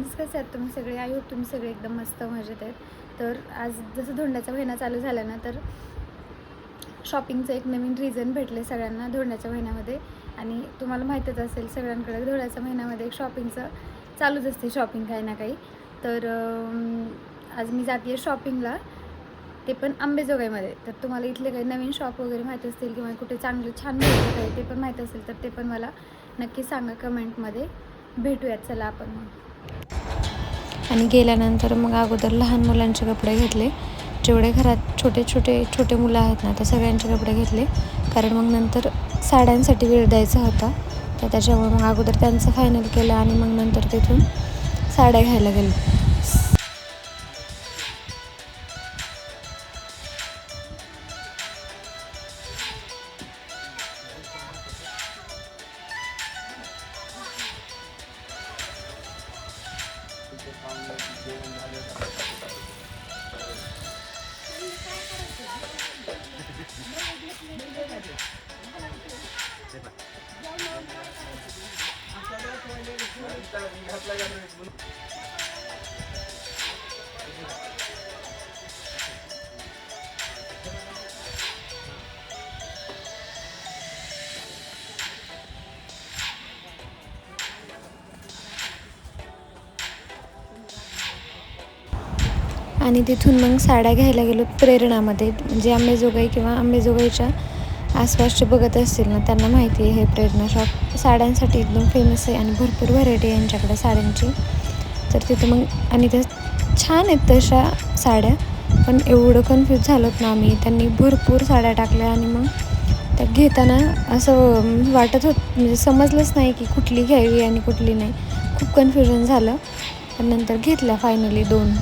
कसे आहेत तुम्ही सगळे? आय होप तुम्ही सगळे एकदम मस्त मजेत आहेत. तर आज जसं धोंड्याचा महिना चालू झाला ना, तर शॉपिंगचं एक नवीन रिझन भेटले सगळ्यांना धोंड्याच्या महिन्यामध्ये. आणि तुम्हाला माहीतच असेल सगळ्यांकडे धोंड्याच्या महिन्यामध्ये एक शॉपिंगचं चालूच असते, शॉपिंग काही ना काही. तर आज मी जाते आहे शॉपिंगला, ते पण अंबेजोगाईमध्ये. तर तुम्हाला इथले काही नवीन शॉप वगैरे माहीत असतील किंवा कुठे चांगलं छान भेटतं काही ते पण माहीत असेल तर ते पण मला नक्की सांगा कमेंटमध्ये. भेटूयात चला आपण मग. आणि गेल्यानंतर मग अगोदर लहान मुलांचे कपडे घेतले, जेवढे घरात छोटे मुलं आहेत ना, ते सगळ्यांचे कपडे घेतले. कारण मग नंतर साड्यांसाठी वेळ द्यायचा होता, तर त्याच्यामुळे मग अगोदर त्यांचं फायनल केलं आणि मग नंतर तिथून साड्या घ्यायला गेलो. आणि तिथून मग साड्या घ्यायला गेलो प्रेरणामध्ये. म्हणजे अंबेजोगाई किंवा अंबेजोगाईच्या आसपासचे बघत असतील ना, त्यांना माहिती आहे हे प्रेरणा शॉप साड्यांसाठी एकदम फेमस आहे आणि भरपूर व्हरायटी आहे यांच्याकडे साड्यांची. तर तिथं मग आणि त्या छान आहेत तशा साड्या, पण एवढं कन्फ्यूज झालोत ना आम्ही. त्यांनी भरपूर साड्या टाकल्या आणि मग त्या घेताना असं वाटत म्हणजे समजलंच नाही की कुठली घ्यावी आणि कुठली नाही. खूप कन्फ्युजन झालं, पण नंतर घेतल्या फायनली 2.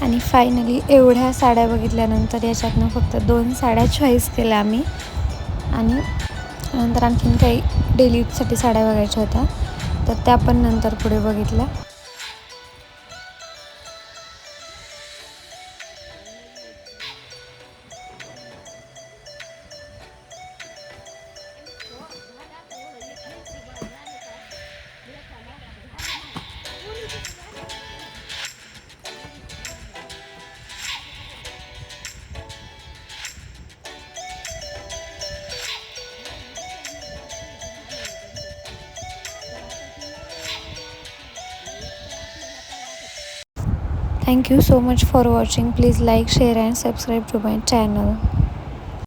आणि फायनली एवढ्या साड्या बघितल्यानंतर याच्यातनं फक्त 2 साड्या चॉईस केल्या आम्ही. आणि नंतर आणखीन काही डेली यूजसाठी साड्या बघायच्या होत्या, तर त्या पण नंतर पुढे बघितल्या. Thank you so much for watching. Please like, share and subscribe to my channel.